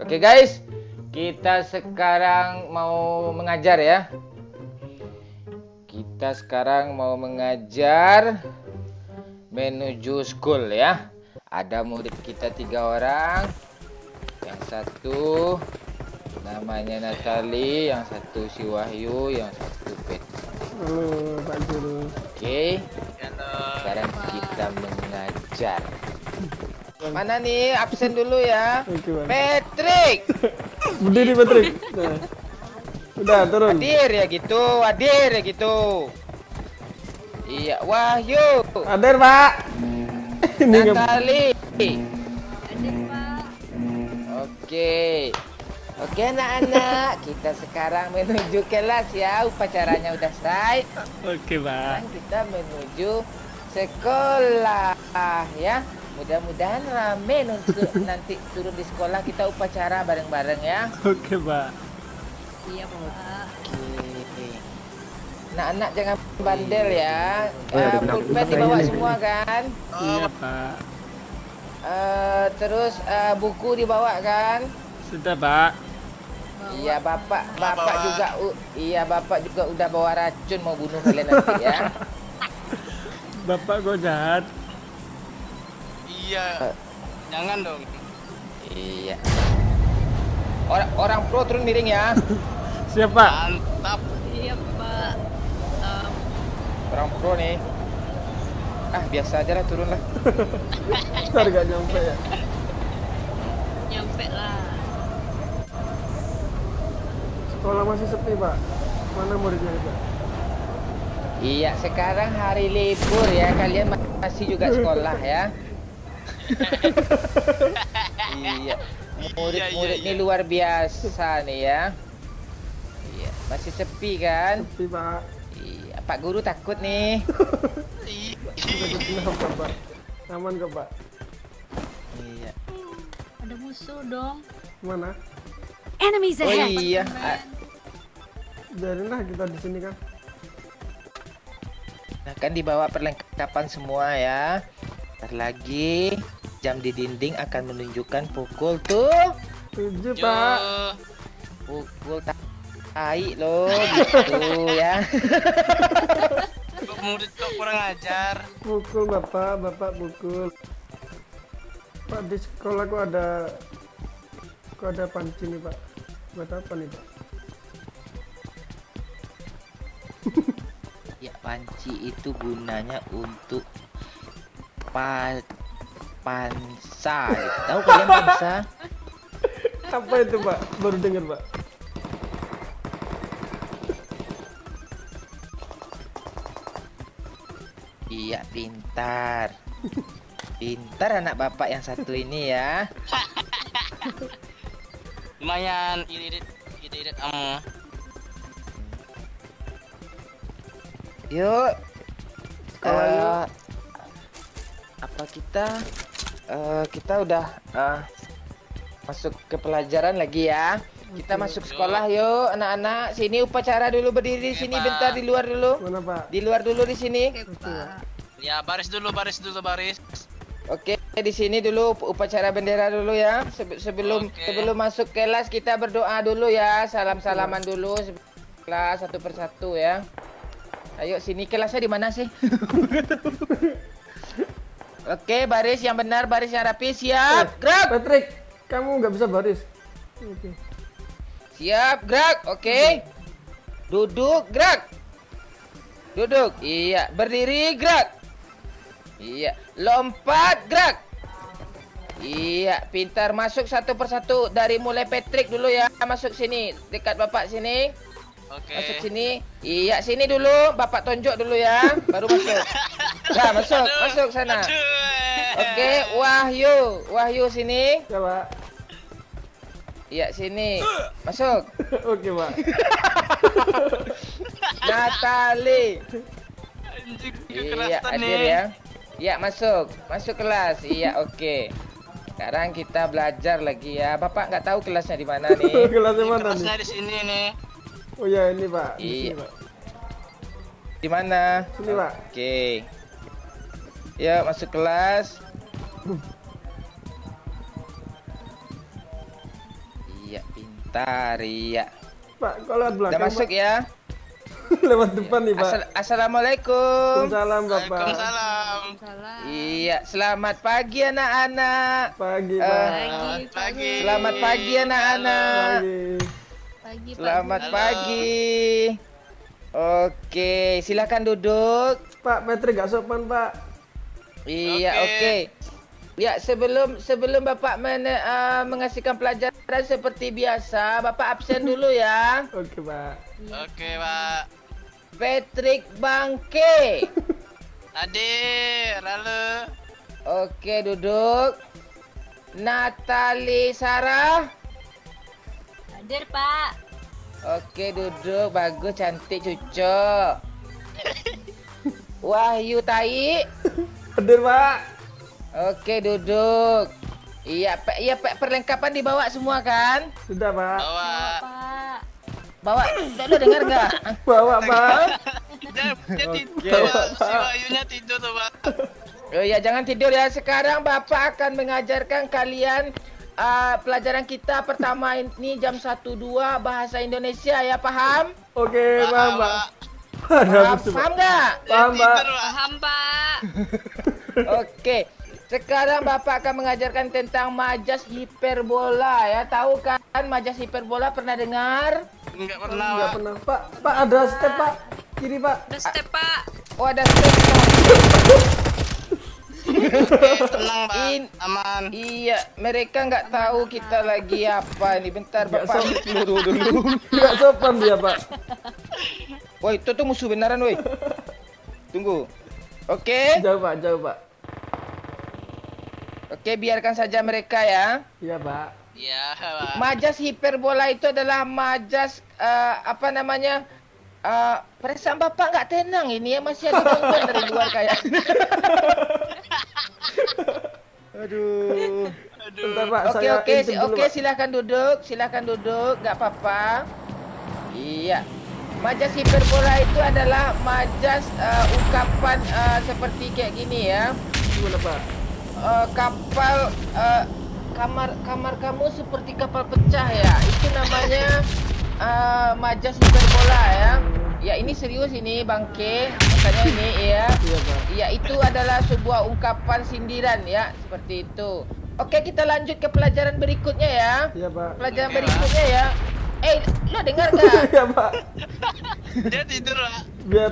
Oke guys, kita sekarang mau mengajar ya. Kita sekarang mau mengajar menuju school ya. Ada murid kita 3 orang. Yang satu namanya Natali, yang satu si Wahyu, yang satu Pet. Halo Pak Guru. Oke, sekarang kita mengajar. Mana nih, absen dulu ya. Oke, Pak. Patrick, Berdiri Patrick. Nah. Udah turun. hadir ya gitu. Iya, Wahyu, Hadir Pak. Ini nggak- Natali. Hadir, Pak. Oke. Oke anak-anak, kita sekarang menuju kelas ya. Upacaranya udah selesai. Oke Pak. Sekarang kita menuju sekolah ya. Mudah-mudahan rame untuk nanti turun di sekolah kita upacara bareng-bareng ya. Oke Pak. Iya, Pak. Oke. Anak-anak jangan bandel ya. Oh, ya, udah Pulpen benar. dibawa Ini. semua kan. Iya Pak. Terus buku dibawa kan. Sudah Pak. Iya bapak juga bapak juga udah bawa racun mau bunuh kalian nanti ya. Bapak kok jahat. Iya. Jangan dong. Iya. Orang pro turun miring ya. Siapa? Mantap. Iya, Pak. Orang pro nih. Biasa aja lah turun lah. Ntar gak nyampe ya. Nyampe lah. Sekolah masih sepi Pak. Mana muridnya Pak? Iya, sekarang hari libur ya. Kalian masih juga sekolah ya. Iya. Murid-murid ini luar biasa nih ya. Iya, masih sepi kan? Sepi Pak. Iya, Pak Guru takut nih. Kenapa Pak? Aman kok Pak? Iya. Ada musuh dong. Mana? Enemies Oh ahead. iya. Biarin lah kita di sini kan. Nah, kan dibawa perlengkapan semua ya. Ntar lagi jam di dinding akan menunjukkan pukul tuh. 7 Yo. Pak. Pukul tai loh gitu ya. Kok murid kok kurang ajar. Pukul Bapak pukul. Pak di sekolah kok ada panci nih Pak. Buat apa nih Pak? Ya panci itu gunanya untuk pansa. Gitu. Tahu kalian pansa? Apa itu Pak? Baru dengar Pak. Iya, pintar. Pintar anak bapak yang satu ini ya. Lumayan irit kamu. Yuk. Sekolah yuk. Apa kita udah masuk ke pelajaran lagi ya. Kita masuk sekolah yuk anak-anak. Sini upacara dulu berdiri di Oke, sini Pak. bentar di luar dulu. Mana Pak? Di luar dulu di sini. Oke, Pak. Ya, baris dulu. Oke, di sini dulu upacara bendera dulu ya. Sebelum Oke. masuk kelas kita berdoa dulu ya. Salam-salaman dulu kelas satu persatu ya. Ayo sini, kelasnya di mana sih? Oke, baris yang benar, baris yang rapi. Siap, gerak. Patrick, kamu nggak bisa baris. Oke. Siap, gerak. Oke. Duduk, gerak. Duduk. Iya, berdiri, gerak. Iya, lompat, gerak. Iya, pintar. Masuk satu persatu dari mulai Patrick dulu ya. Masuk sini, dekat bapak sini. Oke. Masuk sini. Iya, sini dulu. Bapak tonjok dulu ya. Baru masuk. Nah, masuk sana. Oke, Wahyu sini. Ya Pak. Iya, sini. Masuk. Oke Pak. Natali. Anjing Iya, kekerasan hadir nih. ya. Iya, masuk kelas. Iya, oke. Sekarang kita belajar lagi ya. Bapak nggak tahu kelasnya di mana nih. Kelasnya mana nih? Kelasnya di sini nih. Oh ya ini Pak. Di sini, Iya. Pak. Di mana? Sini Pak. Oke. Ya, masuk kelas. Iya, pintar. Iya. Pak, kalau Udah belakang masuk Pak. ya. Lewat depan nih Pak. Assalamualaikum. Waalaikumsalam Bapak. Waalaikumsalam. Salah. Iya, selamat pagi anak-anak. Pagi Eh, Pak. Pagi, Pagi. Selamat pagi anak-anak. Pagi. Pagi, Selamat Halo. pagi. Oke, silakan duduk. Pak, Patrick gak sopan Pak. Iya, Oke. oke. Ya, sebelum Bapak mengasihkan pelajaran seperti biasa, Bapak absen dulu ya. Oke Pak. Oke, Pak. Patrick Bangke. Hadir. Halo. Oke, duduk. Natali Sarah. Hadir, Pak. Oke, duduk. Bagus, cantik, cucuk. Wahyu Tai. Hadir Pak. Oke, duduk. Iya, perlengkapan dibawa semua kan? Sudah Pak. Bawa. Pak. Bawa, lu dengar nggak? Bawa Pak. Dia tidur. Oke. Si Wahyunya tidur tuh, Pak. Oh ya, jangan tidur ya. Sekarang Bapak akan mengajarkan kalian pelajaran kita pertama ini jam 1.2 bahasa Indonesia ya, paham? Oke, paham Pak. Paham nggak? Paham Pak. Tidur, Pak. Paham, Pak. Oke. Sekarang Bapak akan mengajarkan tentang majas hiperbola ya. Tahu kan majas hiperbola, pernah dengar? Enggak pernah, Enggak Pak. pernah Pak. Pak ada step Pak. Kiri Pak. Udah step, Pak. Oh, ada step. Oke, tenang, Pak. In- Aman. Iya, mereka nggak tahu kita lagi apa nih. Bentar, Nggak Bapak ambil peluru dulu. Enggak sopan dia Pak. Woi, itu tuh musuh beneran, woi. Tunggu. Oke. Jauh Pak, jauh Pak. Oke, biarkan saja mereka ya. Iya Pak. Iya, Pak. Majas hiperbola itu adalah majas apa namanya? Perasaan Bapak nggak tenang ini ya, masih ada gangguan dari luar kayak. Aduh. Bentar Pak, Oke, saya oke, intip dulu, oke, Pak. silakan duduk, nggak apa-apa. Iya. Majas hiperbola itu adalah majas ungkapan seperti kayak gini ya. Gimana Pak? Kapal kamar kamu seperti kapal pecah ya. Itu namanya majas hiperbola ya. Ya, ini serius ini Bangke. Makanya ini ya. Iya Pak. Ya, itu adalah sebuah ungkapan sindiran ya, seperti itu. Oke, kita lanjut ke pelajaran berikutnya ya. Iya Pak. Pelajaran Oke, berikutnya ya. Lo dengar gak? Iya Pak. Dia tidur, Pak. Biar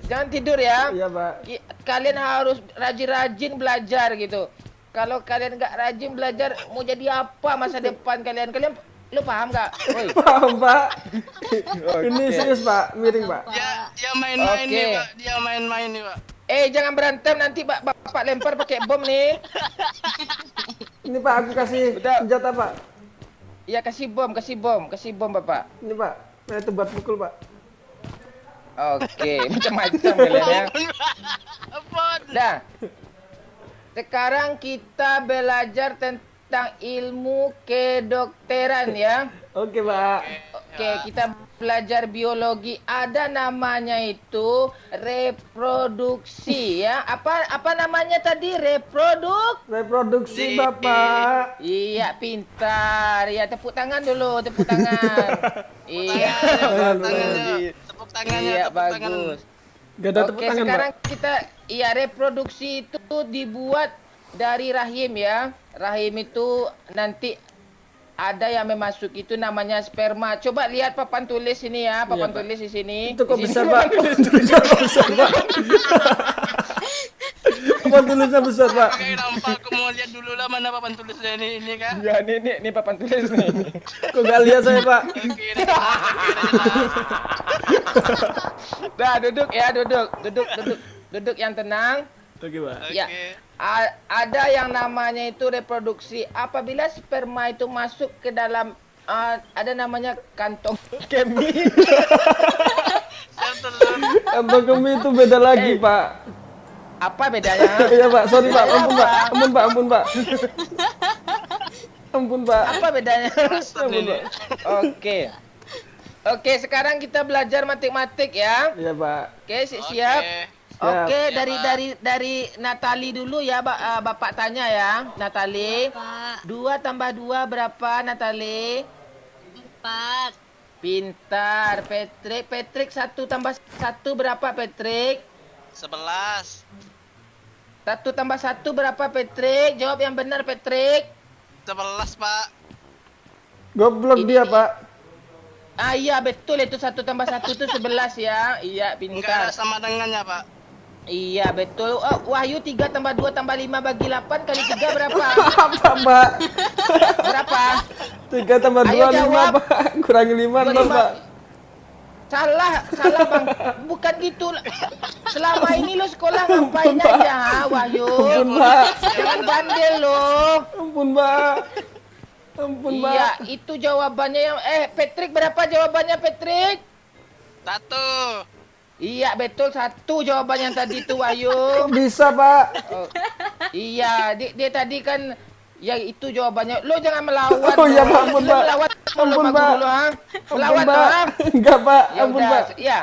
Jangan tidur ya. iya Pak. Kalian harus rajin-rajin belajar gitu. Kalau kalian nggak rajin belajar, mau jadi apa masa depan kalian? Kalian, lu paham nggak? Woi. Paham Pak. Ini serius Pak, miring Pak. Dia main-main Oke. nih, Pak. Dia main-main nih, Pak. Jangan berantem nanti bapak lempar pakai bom nih. Ini Pak, aku kasih Udah. senjata Pak. Iya, kasih bom bapak. Ini Pak, saya itu buat pukul Pak. Oke, macam-macam kalian ya. Apa? Nah, sekarang kita belajar tentang ilmu kedokteran ya. Oke Pak. Oke, kita belajar biologi. Ada namanya itu reproduksi ya. Apa namanya tadi? Reproduksi Bapak. Iya, pintar. Ya, tepuk tangan dulu, tepuk tangan. Iya. Tepuk tangannya, Iya, tepuk tangan. bagus. Gak ada tepuk Oke, tangan sekarang Pak. kita reproduksi itu dibuat dari rahim ya. Rahim itu nanti ada yang memasuki itu namanya sperma. Coba lihat papan tulis ini ya, papan Iya, Pak. tulis di sini. Itu kok Di sini besar papan Pak? tulis. Tulisannya besar Pak. Apa tulisnya besar Pak? Oke, nampak. Aku mau lihat dulu lah mana papan tulisnya ini kan. Ya, ini papan tulis nih. Kok gak lihat saya Pak? Oke, Nah, duduk ya, duduk yang tenang. Oke Pak. Ya. Ada yang namanya itu reproduksi. Apabila sperma itu masuk ke dalam ada namanya kantong kemih. Kantong kemih itu beda lagi Pak. Apa bedanya? Iya Pak, sorry Pak, Bedanya ampun Pak, apa? ampun Pak, ampun Pak. Ampun Pak. Apa bedanya? Ampun Pak. Oke, sekarang kita belajar matematik ya. Iya Pak. Oke, siap. Oke, Siap, Pak. dari Natali dulu ya, Bapak tanya ya, Natali. Pak. 2 tambah 2 berapa, Natali? 4. Pintar, Patrick 1 tambah 1 berapa, Patrick? 11. 1 tambah 1 berapa, Patrick? Jawab yang benar, Patrick. 11, Pak. Goblok dia, Pak. Ah iya betul, itu 1 tambah 1 itu 11 ya. Iya, Enggak ada pintar. sama dengannya, Pak. Iya betul. Oh, Wahyu 3 tambah 2 tambah 5 bagi 8 kali 3 berapa? Apa, Pak? Berapa? 3 tambah 2, Ayo 5, jawab. Pak. Kurangi 5, 6, 25. Pak. Salah Bang. Bukan gitu. Selama ini lo sekolah ngapain Ampun, Pak. aja, Wahyu? Ampun, Pak. Jangan bandel lo. Ampun, Pak. Ampun, Pak. Iya, itu jawabannya yang Patrick berapa jawabannya, Patrick? 1. Iya, betul 1 jawaban yang tadi itu, Wahyu. Kok bisa, Pak? Oh, iya, dia tadi kan ya itu jawabannya. Lo jangan melawan. Oh iya, lo. Pak. Ampun, Lo Pak. Melawan Ampun, sama Pak. guru lo, ha? Ampun, Melawan Pak. lo, ha? Enggak, Pak. Ya Ampun, udah, Pak. ya.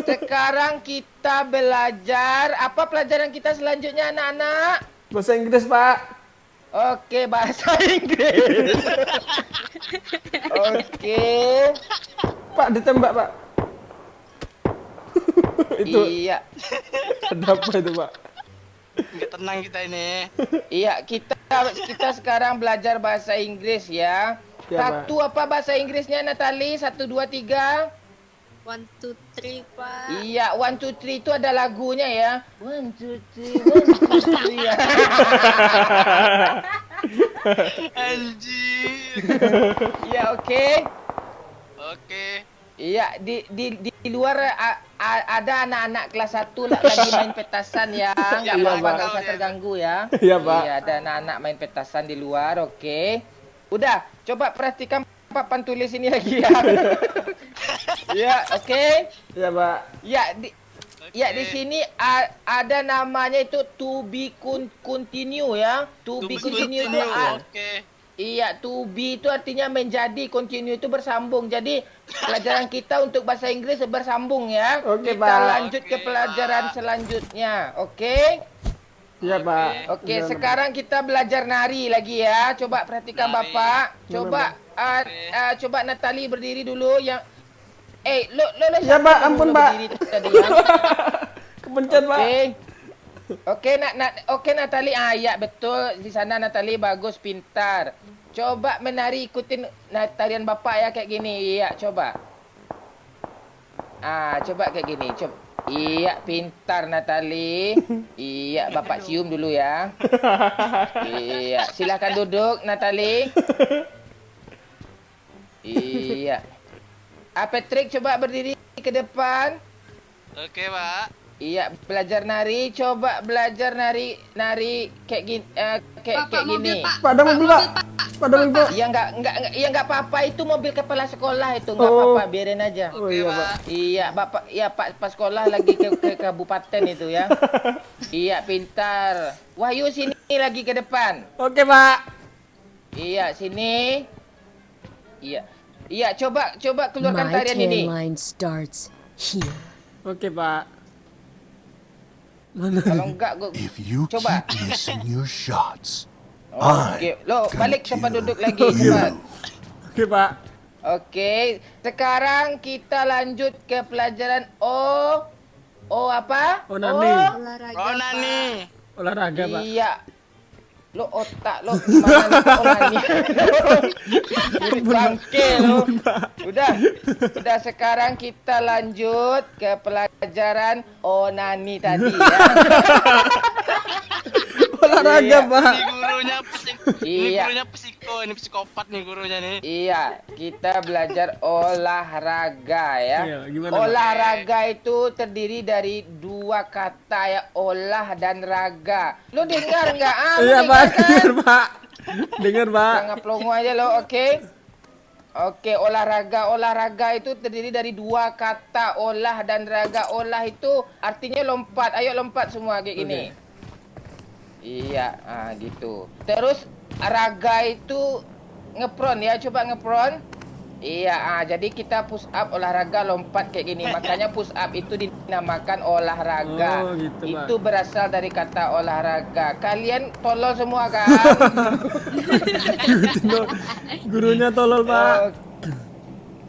Sekarang kita belajar apa pelajaran kita selanjutnya, anak-anak? Bahasa Inggris, Pak. Oke, bahasa Inggris. Oke. Pak, ditembak, Pak. Itu Iya. ada apa itu, Pak? Enggak tenang kita ini. Iya, kita sekarang belajar bahasa Inggris ya. Ya, Satu apa bahasa Inggrisnya, Natali? 1 2 3. 1, 2, 3, Pak. Iya, 1 2 3 itu ada lagunya ya. 1 2 3 1 2 3. Anjir. Iya, oke. Oke. Iya, di luar ada anak-anak kelas 1 lagi main petasan ya. Enggak Iya, apa-apa, Pak. enggak usah terganggu ya. Iya, Pak. Iya, ada anak-anak main petasan di luar, oke. Udah, coba perhatikan papan tulis ini lagi ya. Iya, oke. Ya, Pak. Ya, ya di sini ada namanya itu to be continue ya. To be continue itu Oke. iya, to be itu artinya menjadi, continue itu bersambung. Jadi pelajaran kita untuk bahasa Inggris bersambung ya. Oke, kita Pak. lanjut ke Oke, pelajaran Pak. selanjutnya. Oke? Iya, Pak. Oke, Udah, sekarang kita belajar nari lagi ya. Coba perhatikan Nari. Bapak. Gimana, Coba coba Natali berdiri dulu yang lo Ya, siapa Pak. dulu Ampun, Pak. berdiri tadi ya? Kepencet, Pak. Oke, oke Natali. Ah, ya betul. Di sana Natali bagus, pintar. Coba menari, ikutin tarian Bapak ya kayak gini. Iya, coba. Ah, coba kayak gini. Coba. Iya, pintar Natali. Iya, Bapak cium dulu ya. Iya, silakan duduk Natali. Iya. Patrick coba berdiri ke depan. Oke, Pak. Iya, belajar nari. Coba belajar nari kayak gini, kayak gini. Pak, ada mobil, Pak. Pak, ada mobil, Pak. Iya enggak apa-apa, itu mobil kepala sekolah itu enggak Oh. apa-apa, biarin aja. Oh iya, Pak. Iya, Bapak, iya Pak sekolah lagi ke kabupaten itu ya. Iya, pintar. Wahyu sini lagi ke depan. Oke, Pak. Iya, sini. Iya. Iya, coba keluarkan My tarian tan ini. line starts here. Oke, Pak. Kalau enggak gua If you coba. keep missing your shots, Oke, lo balik tempat duduk lagi cepat. Oke, Pak. Oke, sekarang kita lanjut ke pelajaran O apa? Onani. Olahraga, Ronani. Olahraga, Pak. Iya. Lo otak lo gimana nih onani? Murid bangke lo. Udah sekarang kita lanjut ke pelajaran onani tadi ya. Olahraga, Iya. Pak. Ini gurunya Iya. ini psikopat nih gurunya nih. Iya, kita belajar olahraga ya. Iya, gimana, Pak? Olahraga itu terdiri dari 2 kata ya, olah dan raga. Lu dengar nggak? Lu Iya, Pak. dengar kan? Dengar, Pak. Dengar, Pak. Jangan pelongo aja lo, oke? Oke, olahraga itu terdiri dari 2 kata, olah dan raga. Olah itu artinya lompat. Ayo lompat semua kayak gini. Iya, gitu. Terus raga itu ngepron ya, coba ngepron. Iya, jadi kita push up olahraga lompat kayak gini. Makanya push up itu dinamakan olahraga. Oh, gitu, Pak. Itu berasal dari kata olahraga. Kalian tolol semua kan? Gurunya tolol, Pak.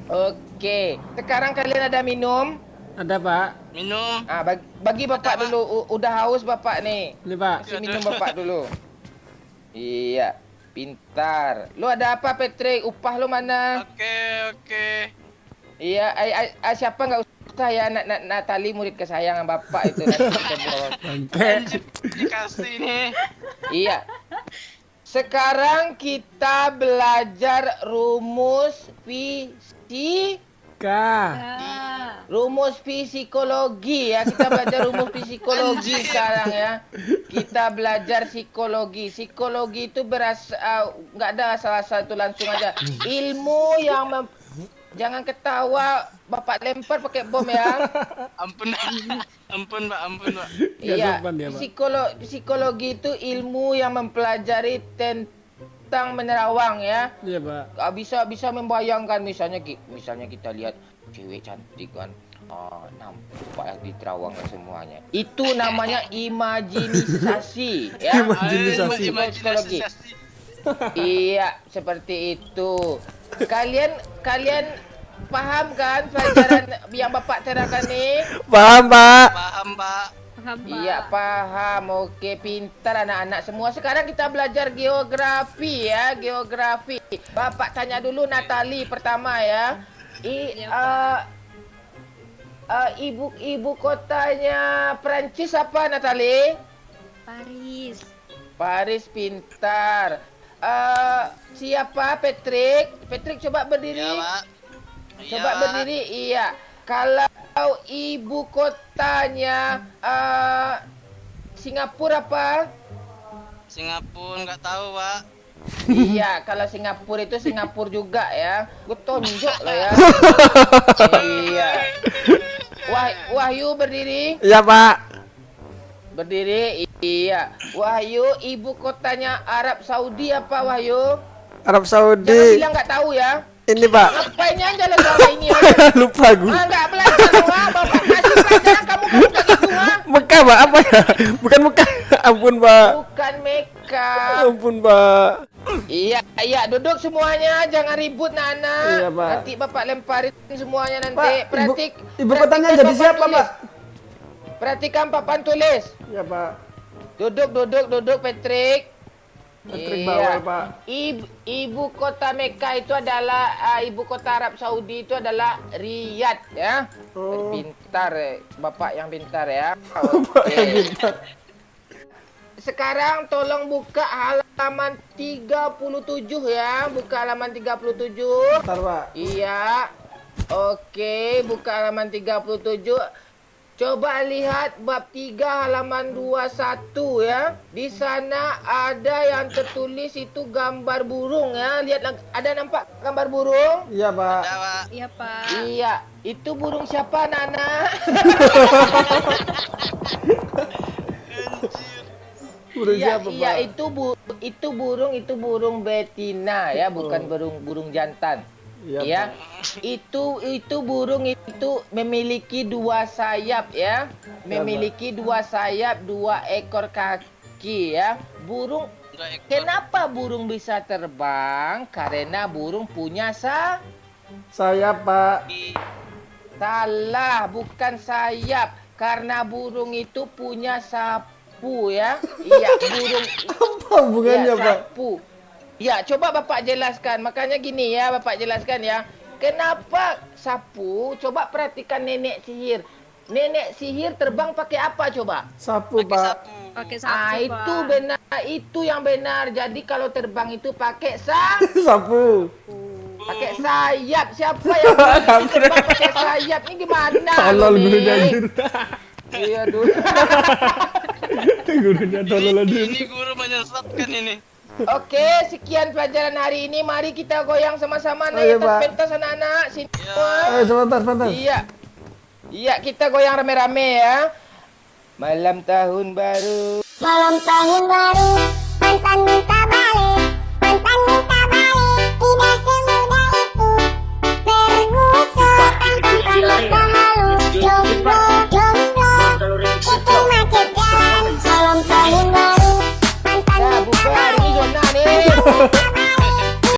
Oke. Sekarang kalian ada minum? Ada, Pak. Minum. Bagi bapak Ada, Pak. dulu. Udah haus bapak nih. Ini, Pak. Kasih minum bapak dulu. Iya, pintar. Lu ada apa, Patrick? Upah lu mana? Oke. Iya, siapa nggak usah ya, Natali murid kesayangan bapak itu. Nanti kita bawa. Bangke. Anjir, dikasih nih. Iya. Sekarang kita belajar rumus psikologi ya. Kita belajar rumus psikologi sekarang ya. Kita belajar psikologi. Psikologi itu nggak ada salah satu langsung aja. Ilmu yang jangan ketawa, bapak lempar pakai bom ya. Ampun, Pak. Iya, sopan dia, Pak. psikologi itu ilmu yang mempelajari tentang menerawang ya. Iya, Pak. Bisa membayangkan misalnya kita lihat cewek cantik kan, nampak di terawang semuanya. Itu namanya imajinasi ya. Imajinasi. Psikologi. Iya, seperti itu. Kalian paham kan pelajaran yang bapak terangkan nih? Paham, Pak. Paham, Pak. Paham, Pak. Iya, paham. Oke, pintar anak-anak semua. Sekarang kita belajar geografi ya, geografi. Bapak tanya dulu Natali pertama ya. Ibu kotanya Prancis apa, Natali? Paris. Paris, pintar. Siapa, Patrick? Patrick coba berdiri. Iya, Pak. Coba berdiri, iya. Kalau ibu kotanya Singapura apa? Singapura nggak tahu, Pak. Iya, kalau Singapura itu Singapura juga ya. Gue tonjok lah ya. Iya. Wahyu berdiri. Iya, Pak. Berdiri, iya. Wahyu, ibu kotanya Arab Saudi apa, Wahyu? Arab Jangan Saudi. bilang nggak tahu ya. Ini, Pak. Ngapainnya jalan selama ini? Lupa gue. Nggak belajar doa, bapak kasih pelajaran kamu kayak gitu ha? Mekah, Pak. Apa ya? Bukan Mekah. Ampun, Pak. Bukan Meka. Ampun, Pak. Iya, duduk semuanya, jangan ribut Nana. Iya, Pak. Nanti bapak lemparin semuanya nanti. Pak, ibu perhatikan kotanya jadi papan siapa, tulis. Pak? Perhatikan papan tulis. Iya, Pak. Duduk, Patrick. Patrick Iya. bawal, Pak. Ibu kota Mekah itu adalah ibu kota Arab Saudi itu adalah Riyadh ya. Oh. Pintar, bapak yang pintar ya. Oke. Sekarang tolong buka halaman 37 ya. Buka halaman 37. Bentar, Pak. Iya. Oke, buka halaman 37. Coba lihat bab 3 halaman 21 ya. Di sana ada yang tertulis itu gambar burung ya. Lihat, ada nampak gambar burung? Iya, Pak. Ada, Pak. Iya, Pak. Iya, itu burung siapa, Nana? Burung Iya, siapa, iya, Pak? itu burung betina ya, bukan burung jantan. Iya, Ya, Pak. itu burung itu memiliki 2 sayap ya, memiliki 2 sayap, 2 ekor kaki ya. Burung, Dua ekor. kenapa burung bisa terbang? Karena burung punya Saya, Pak. salah, bukan sayap. Karena burung itu punya sapu ya. Iya, burung. Apa hubungannya, Ya, Pak? sapu. Ya, coba Bapak jelaskan. Makanya gini ya, Bapak jelaskan ya. Kenapa sapu? Coba perhatikan nenek sihir. Nenek sihir terbang pakai apa coba? Sapu, Pakai Pak. sapu. Pakai sapu, Ah, Pak. itu benar. Itu yang benar. Jadi kalau terbang itu pakai Sapu. pakai sayap. Siapa yang bilang terbang pakai sayap? Ini gimana? Tolol ini? gurunya, anjir. Iya, dulu. Gurunya tolol, anjir. Ini guru menyesatkan ini. Oke, sekian pelajaran hari ini. Mari kita goyang sama-sama. Ayo, Naik Pak. atas pentas anak-anak. Sini. Ayo, sebentar. Iya. Iya, kita goyang rame-rame ya. Malam tahun baru. Malam tahun baru, mantan minta